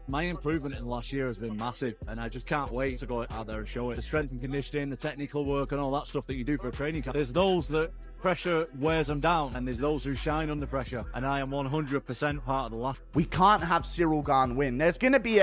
My improvement in the last year has been massive, and I just can't wait to go out there and show it. The strength and conditioning, the technical work, and all that stuff that you do for a training camp. There's those that pressure wears them down, and there's those who shine under pressure, and I am 100% part of the last. We can't have Ciryl Gane win. There's going to be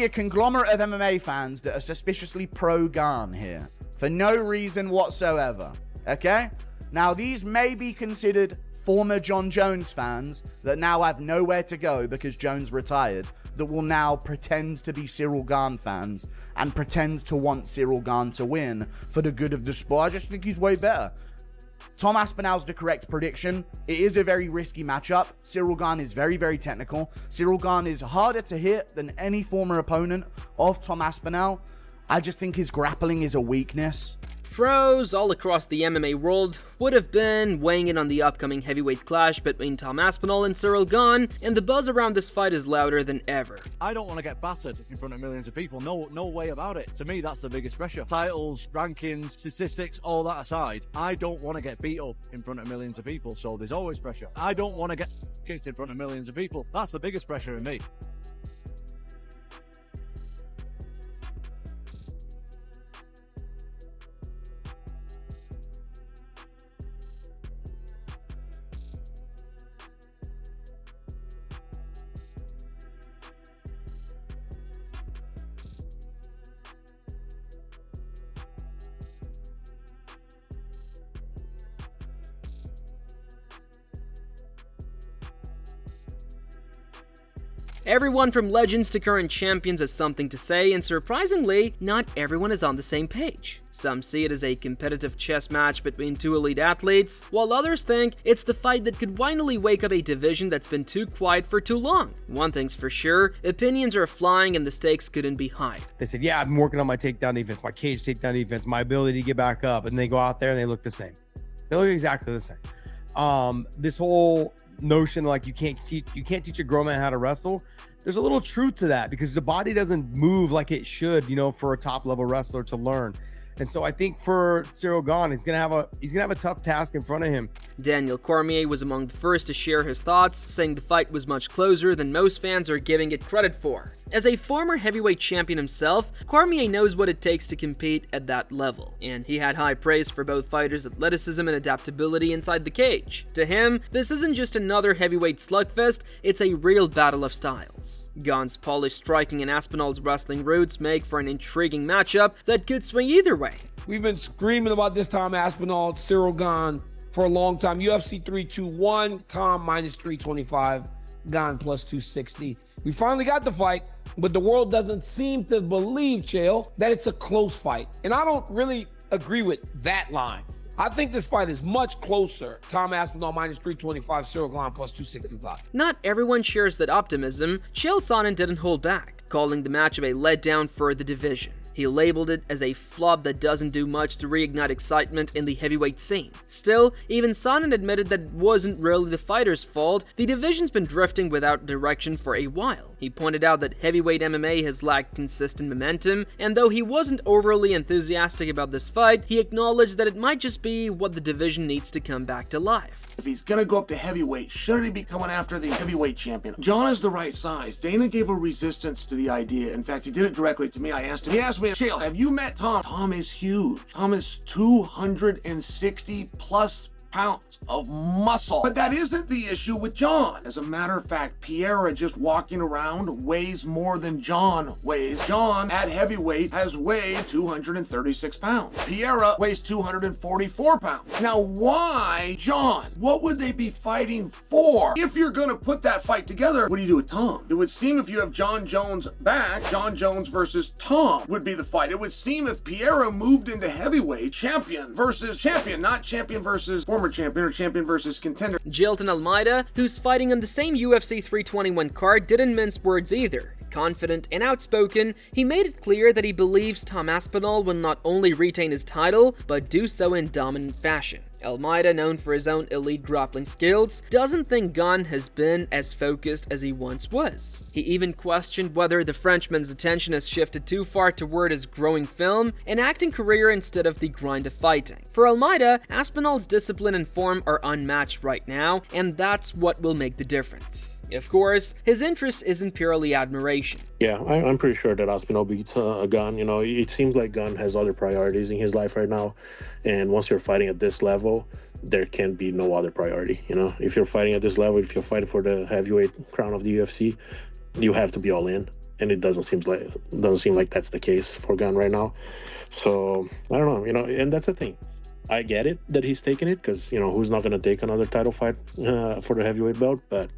a conglomerate of MMA fans that are suspiciously pro-Gane here for no reason whatsoever, okay? Now, these may be considered former John Jones fans that now have nowhere to go because Jones retired, that will now pretend to be Ciryl Gane fans and pretend to want Ciryl Gane to win for the good of the sport. I just think he's way better. Tom Aspinall's the correct prediction. It is a very risky matchup. Ciryl Gane is very, very technical. Ciryl Gane is harder to hit than any former opponent of Tom Aspinall. I just think his grappling is a weakness. Pros all across the MMA world would have been weighing in on the upcoming heavyweight clash between Tom Aspinall and Ciryl Gane, and the buzz around this fight is louder than ever. I don't want to get battered in front of millions of people. No way about it. To me, that's the biggest pressure. Titles, rankings, statistics, all that aside, I don't want to get beat up in front of millions of people, so there's always pressure. I don't want to get kicked in front of millions of people. That's the biggest pressure in me. Everyone from legends to current champions has something to say, and surprisingly, not everyone is on the same page. Some see it as a competitive chess match between two elite athletes, while others think it's the fight that could finally wake up a division that's been too quiet for too long. One thing's for sure, opinions are flying and the stakes couldn't be high. They said, yeah, I've been working on my takedown defense, my cage takedown defense, my ability to get back up, and they go out there and they look the same. They look exactly the same. This whole notion like you can't teach a grown man how to wrestle, there's a little truth to that because the body doesn't move like it should, for a top level wrestler to learn. And so I think for Ciryl Gane, he's gonna have a tough task in front of him. Daniel Cormier was among the first to share his thoughts, saying the fight was much closer than most fans are giving it credit for. As a former heavyweight champion himself, Cormier knows what it takes to compete at that level, and he had high praise for both fighters' athleticism and adaptability inside the cage. To him, this isn't just another heavyweight slugfest, it's a real battle of styles. Gane's polished striking and Aspinall's wrestling roots make for an intriguing matchup that could swing either way. We've been screaming about this Tom Aspinall, Ciryl Gane for a long time. UFC 321, Tom minus 325, Gane plus 260. We finally got the fight, but the world doesn't seem to believe, Chael, that it's a close fight. And I don't really agree with that line. I think this fight is much closer. Tom Aspinall minus 325, Ciryl Gane plus 265. Not everyone shares that optimism. Chael Sonnen didn't hold back, calling the matchup a letdown for the division. He labeled it as a flop that doesn't do much to reignite excitement in the heavyweight scene. Still, even Sonnen admitted that it wasn't really the fighter's fault. The division's been drifting without direction for a while. He pointed out that heavyweight MMA has lacked consistent momentum, and though he wasn't overly enthusiastic about this fight, he acknowledged that it might just be what the division needs to come back to life. If he's gonna go up to heavyweight, shouldn't he be coming after the heavyweight champion? John is the right size. Dana gave a resistance to the idea. In fact, he did it directly to me. He asked me, Chael, have you met Tom? Tom is huge. Tom is 260 plus pounds of muscle. But that isn't the issue with John. As a matter of fact, Piera just walking around weighs more than John weighs. John at heavyweight has weighed 236 pounds. Piera weighs 244 pounds. Now, why John? What would they be fighting for? If you're gonna put that fight together, what do you do with Tom? It would seem if you have John Jones back, John Jones versus Tom would be the fight. It would seem if Piera moved into heavyweight, champion versus champion, not champion versus former champion or champion versus contender. Jailton Almeida, who's fighting on the same UFC 321 card, didn't mince words either. Confident and outspoken, he made it clear that he believes Tom Aspinall will not only retain his title, but do so in dominant fashion. Almeida, known for his own elite grappling skills, doesn't think Gane has been as focused as he once was. He even questioned whether the Frenchman's attention has shifted too far toward his growing film and acting career instead of the grind of fighting. For Almeida, Aspinall's discipline and form are unmatched right now, and that's what will make the difference. Of course, his interest isn't purely admiration. Yeah, I'm pretty sure that Aspinall beats Gane. You know, it seems like Gane has other priorities in his life right now, and once you're fighting at this level, there can be no other priority. You know, if you're fighting at this level, if you're fighting for the heavyweight crown of the UFC, you have to be all in, and it doesn't seem like that's the case for Gane right now. So I don't know, you know, and that's the thing. I get it that he's taking it because, you know, who's not going to take another title fight for the heavyweight belt, but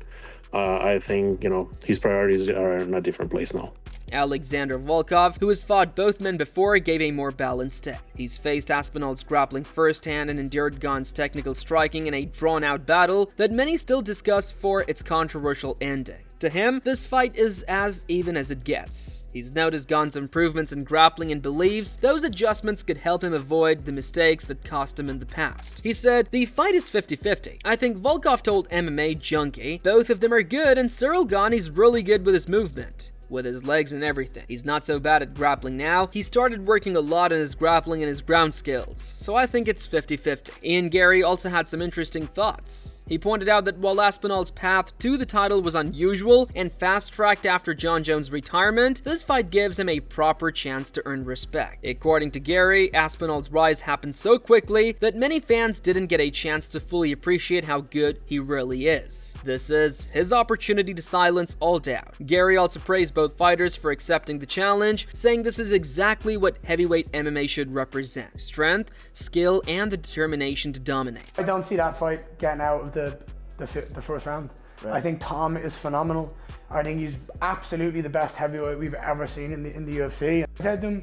I think, you know, his priorities are in a different place now. Alexander Volkov, who has fought both men before, gave a more balanced take. He's faced Aspinall's grappling firsthand and endured Gane's technical striking in a drawn-out battle that many still discuss for its controversial ending. To him, this fight is as even as it gets. He's noticed Gane's improvements in grappling and believes those adjustments could help him avoid the mistakes that cost him in the past. He said, "The fight is 50-50. I think Volkov told MMA Junkie, both of them are good, and Ciryl Gane is really good with his movement. With his legs and everything. He's not so bad at grappling now. He started working a lot on his grappling and his ground skills, so I think it's 50-50. Ian Gary also had some interesting thoughts. He pointed out that while Aspinall's path to the title was unusual and fast-tracked after Jon Jones' retirement, this fight gives him a proper chance to earn respect. According to Gary, Aspinall's rise happened so quickly that many fans didn't get a chance to fully appreciate how good he really is. This is his opportunity to silence all doubt. Gary also praised both fighters for accepting the challenge, saying this is exactly what heavyweight MMA should represent: strength, skill, and the determination to dominate. I don't see that fight getting out of the first round. Right. I think Tom is phenomenal. I think he's absolutely the best heavyweight we've ever seen in the UFC. I said to him,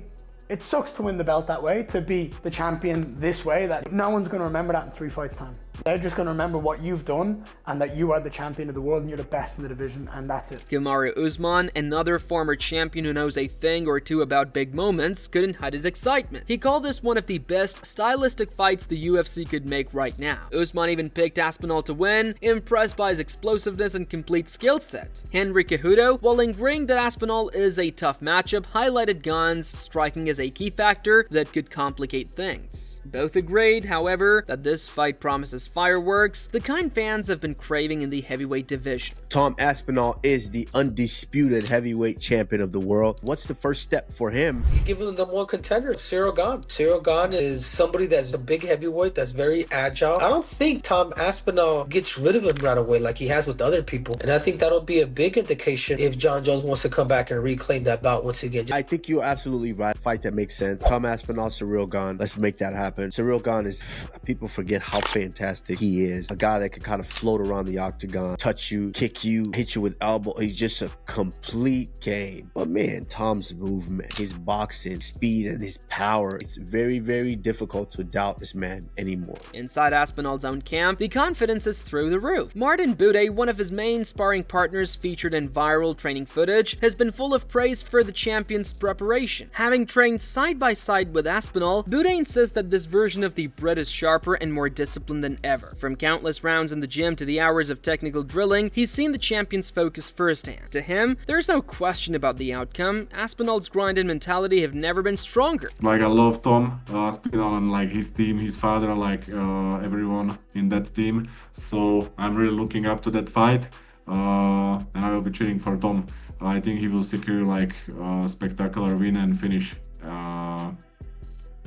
it sucks to win the belt that way, to be the champion this way, that no one's going to remember that in 3 fights time. They're just going to remember what you've done and that you are the champion of the world and you're the best in the division, and that's it. Kamaru Usman, another former champion who knows a thing or two about big moments, couldn't hide his excitement. He called this one of the best stylistic fights the UFC could make right now. Usman even picked Aspinall to win, impressed by his explosiveness and complete skill set. Henry Cejudo, while agreeing that Aspinall is a tough matchup, highlighted Gane's striking as a key factor that could complicate things. Both agreed, however, that this fight promises fireworks, the kind fans have been craving in the heavyweight division. Tom Aspinall is the undisputed heavyweight champion of the world. What's the first step for him? You give him the one contender, Ciryl Gane. Ciryl Gane is somebody that's a big heavyweight, that's very agile. I don't think Tom Aspinall gets rid of him right away like he has with other people. And I think that'll be a big indication if Jon Jones wants to come back and reclaim that bout once again. I think you're absolutely right. Fight that makes sense. Tom Aspinall, Ciryl Gane. Let's make that happen. Ciryl Gane is, people forget how fantastic he is. A guy that can kind of float around the octagon, touch you, kick you, hit you with elbow. He's just a complete game. But man, Tom's movement, his boxing, speed, and his power, it's very, very difficult to doubt this man anymore. Inside Aspinall's own camp, the confidence is through the roof. Martin Buday, one of his main sparring partners featured in viral training footage, has been full of praise for the champion's preparation. Having trained side by side with Aspinall, Buday insists that this version of the Brit is sharper and more disciplined than ever. From countless rounds in the gym to the hours of technical drilling, he's seen the champion's focus firsthand. To him, there's no question about the outcome. Aspinall's grind and mentality have never been stronger. Like, I love Tom Aspinall and like his team, his father, like everyone in that team. So I'm really looking up to that fight, and I will be cheering for Tom. I think he will secure like a spectacular win and finish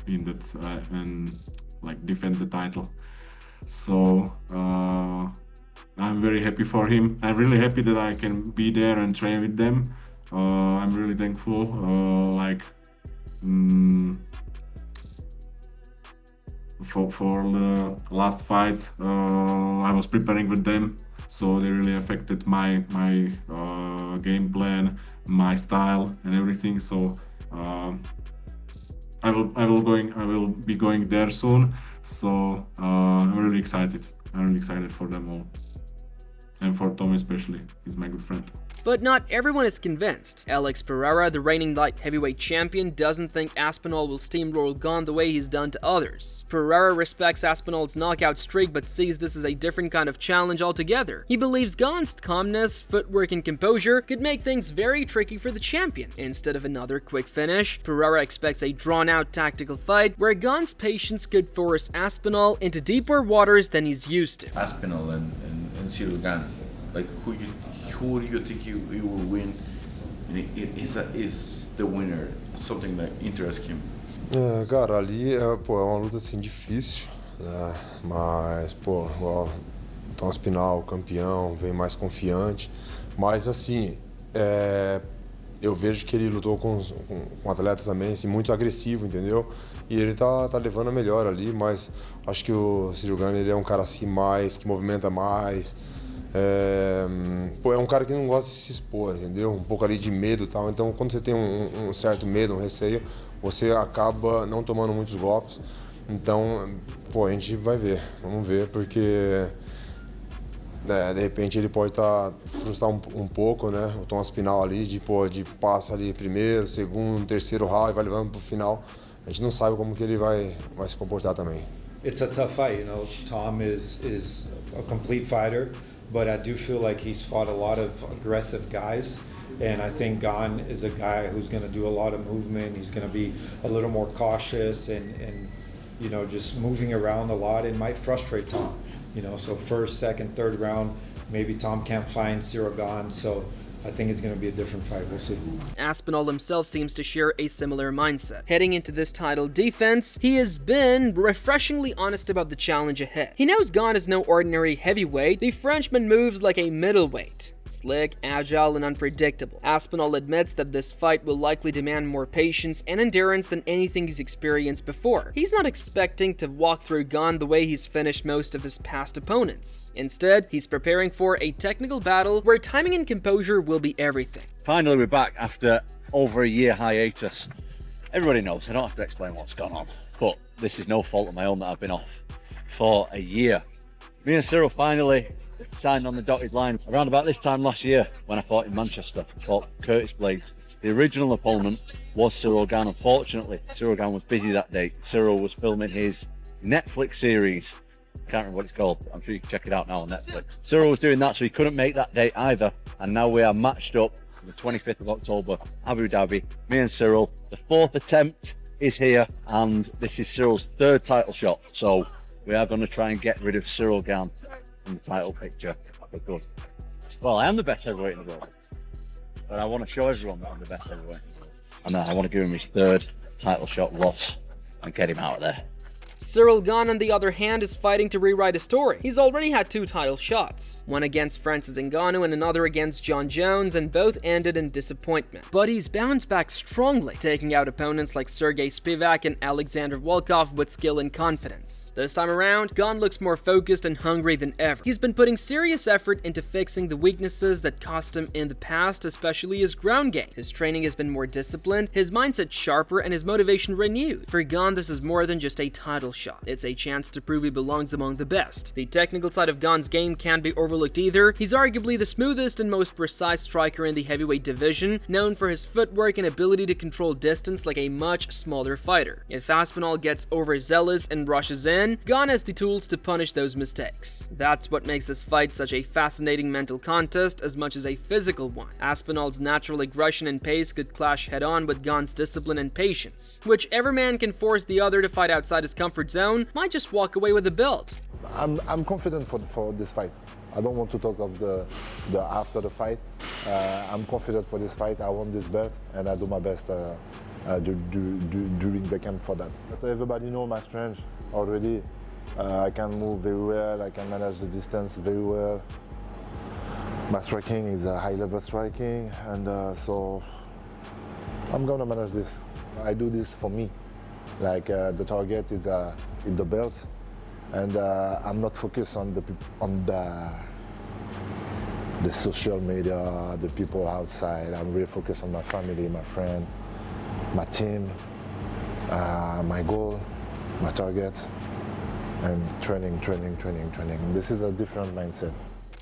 in that and like defend the title. So I'm very happy for him. I'm really happy that I can be there and train with them. I'm really thankful. For the last fights, I was preparing with them, so they really affected my game plan, my style, and everything. So I will be going there soon. So I'm really excited. I'm really excited for them all, and for Tom especially. He's my good friend. But not everyone is convinced. Alex Pereira, the reigning light heavyweight champion, doesn't think Aspinall will steamroll Gane the way he's done to others. Pereira respects Aspinall's knockout streak but sees this as a different kind of challenge altogether. He believes Gane's calmness, footwork, and composure could make things very tricky for the champion. Instead of another quick finish, Pereira expects a drawn-out tactical fight where Gane's patience could force Aspinall into deeper waters than he's used to. Aspinall and Ciryl Gane, like who do you think you will win? Is the winner something that interests him? Cara, ali é uma luta assim difícil, né? Mas igual Tom Aspinall, campeão, vem mais confiante. Mas assim, eu vejo que ele lutou com atletas também assim, muito agressivo, entendeu? E ele tá levando a melhor ali, mas acho que o Ciryl Gane ele é um cara assim mais, que movimenta mais. É um cara que não gosta de se expor, entendeu? Um pouco ali de medo e tal. Então, quando você tem um certo medo, um receio, você acaba não tomando muitos golpes. Então, a gente vai ver. Vamos ver, porque de repente ele pode frustrar um pouco, né? O Tom Aspinall ali, de passa ali primeiro, segundo, terceiro round, vai levando pro final. A gente não sabe como que ele vai se comportar também. It's a tough fight, you know. Tom is a complete fighter, but I do feel like he's fought a lot of aggressive guys, and I think Gane is a guy who's going to do a lot of movement. He's going to be a little more cautious and you know, just moving around a lot. It might frustrate Tom, you know. So first, second, third round, maybe Tom can't find Ciryl Gane, so I think it's going to be a different fight. We'll see. Aspinall himself seems to share a similar mindset. Heading into this title defense, he has been refreshingly honest about the challenge ahead. He knows Gane is no ordinary heavyweight. The Frenchman moves like a middleweight. Slick, agile, and unpredictable. Aspinall admits that this fight will likely demand more patience and endurance than anything he's experienced before. He's not expecting to walk through Gane the way he's finished most of his past opponents. Instead, he's preparing for a technical battle where timing and composure will be everything. Finally, we're back after over a year hiatus. Everybody knows, I don't have to explain what's gone on, but this is no fault of my own that I've been off for a year. Me and Ciryl finally signed on the dotted line around about this time last year when I fought in Manchester, fought Curtis Blades. The original opponent was Ciryl Gane. Unfortunately, Ciryl Gane was busy that day. Ciryl was filming his Netflix series. Can't remember what it's called. I'm sure you can check it out now on Netflix. Ciryl was doing that, so he couldn't make that date either. And now we are matched up on the 25th of October, Abu Dhabi. Me and Ciryl. The fourth attempt is here, and this is Cyryl's third title shot. So we are going to try and get rid of Ciryl Gane in the title picture. For good. Well, I am the best heavyweight in the world, but I want to show everyone that I'm the best heavyweight. And I want to give him his third title shot loss and get him out of there. Ciryl Gane, on the other hand, is fighting to rewrite his story. He's already had 2 title shots, one against Francis Ngannou and another against Jon Jones, and both ended in disappointment. But he's bounced back strongly, taking out opponents like Sergey Spivak and Alexander Volkov with skill and confidence. This time around, Gane looks more focused and hungry than ever. He's been putting serious effort into fixing the weaknesses that cost him in the past, especially his ground game. His training has been more disciplined, his mindset sharper, and his motivation renewed. For Gane, this is more than just a title shot. It's a chance to prove he belongs among the best. The technical side of Gane's game can't be overlooked either. He's arguably the smoothest and most precise striker in the heavyweight division, known for his footwork and ability to control distance like a much smaller fighter. If Aspinall gets overzealous and rushes in, Gane has the tools to punish those mistakes. That's what makes this fight such a fascinating mental contest as much as a physical one. Aspinall's natural aggression and pace could clash head-on with Gane's discipline and patience. Whichever man can force the other to fight outside his comfort zone might just walk away with the belt. I'm confident for this fight. I don't want to talk of the after the fight. I'm confident for this fight. I want this belt, and I do my best during the camp for that. But everybody knows my strength already. I can move very well. I can manage the distance very well. My striking is a high-level striking, and so I'm gonna manage this. I do this for me. Like the target is the belt, and I'm not focused on the social media, the people outside. I'm really focused on my family, my friend, my team, my goal, my target, and training. This is a different mindset.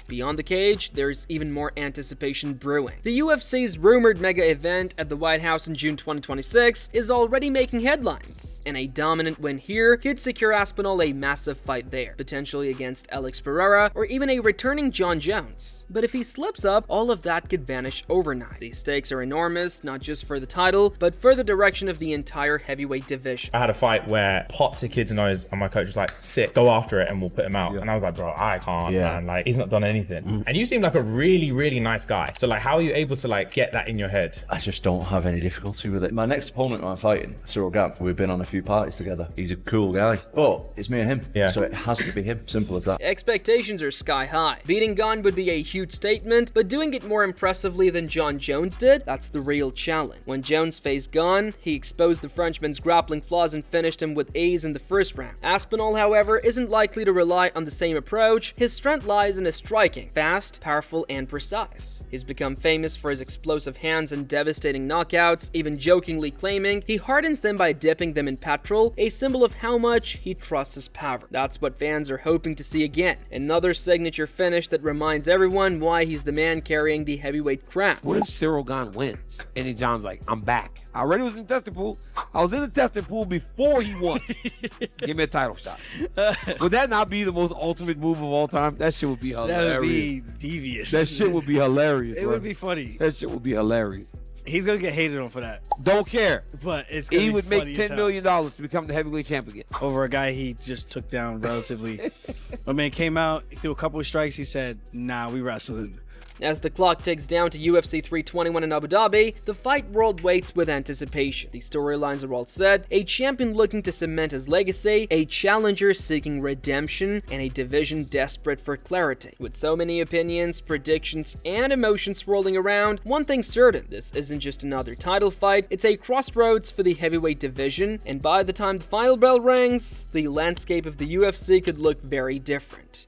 Beyond the cage, there's even more anticipation brewing. The UFC's rumored mega event at the White House in June 2026 is already making headlines, and a dominant win here could secure Aspinall a massive fight there, potentially against Alex Pereira or even a returning Jon Jones. But if he slips up, all of that could vanish overnight. The stakes are enormous, not just for the title, but for the direction of the entire heavyweight division. I had a fight where popped a kid's nose and my coach was like, sit, go after it and we'll put him out. And I was like, bro, I can't, man. Like, he's not done anything. And you seem like a really, really nice guy. So like, how are you able to like get that in your head? I just don't have any difficulty with it. My next opponent I'm fighting, Ciryl Gane, we've been on a few parties together. He's a cool guy, but it's me and him. Yeah. So it has to be him. Simple as that. Expectations are sky high. Beating Gane would be a huge statement, but doing it more impressively than Jon Jones did, that's the real challenge. When Jones faced Gane, he exposed the Frenchman's grappling flaws and finished him with ease in the first round. Aspinall, however, isn't likely to rely on the same approach. His strength lies in his striking, fast, powerful, and precise. He's become famous for his explosive hands and devastating knockouts, even jokingly claiming he hardens them by dipping them in petrol, a symbol of how much he trusts his power. That's what fans are hoping to see again. Another signature finish that reminds everyone why he's the man carrying the heavyweight crown. What if Ciryl Gane wins? And John's like, I'm back. I already was in the testing pool. I was in the testing pool before he won. Give me a title shot. Would that not be the most ultimate move of all time? That shit would be hilarious. That would be devious. That shit would be hilarious. It would be funny. That shit would be hilarious. He's gonna get hated on for that. Don't care. But it's gonna he be would funny make as $10 hell. million to become the heavyweight champion. Over a guy he just took down relatively. My man came out, he threw a couple of strikes, he said, nah, we wrestling. As the clock ticks down to UFC 321 in Abu Dhabi, the fight world waits with anticipation. The storylines are all set, a champion looking to cement his legacy, a challenger seeking redemption, and a division desperate for clarity. With so many opinions, predictions, and emotions swirling around, one thing's certain, this isn't just another title fight, it's a crossroads for the heavyweight division, and by the time the final bell rings, the landscape of the UFC could look very different.